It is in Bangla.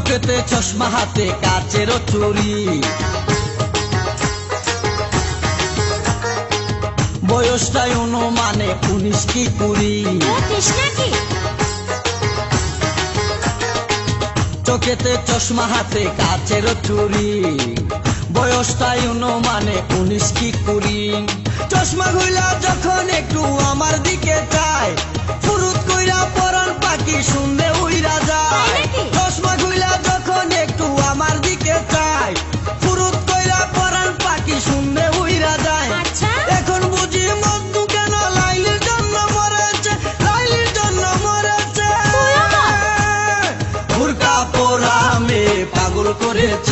চোখেতে চশমা হাতে কাচের চুরি বয়সটাই অনুমানে 19 কি 20 চোখেতে চশমা হাতে কাচের চুরি বয়সটাই অনুমানে 19 কি 20 চশমা খুইলা যখন একটু আমার দিকে চায় ফুরুত কইরা পরান পাখি শুনলে উইরা যায় চশমা খুইলা যখন একটু আমার দিকে চায় ফুরুত কইরা পরান পাখি শুনলে উইরা যায় এখন বুঝি মধু কেন লাইলির জন্য মরেছে লাইলির জন্য মরেছে বুরকা পরা মে পাগল করেছে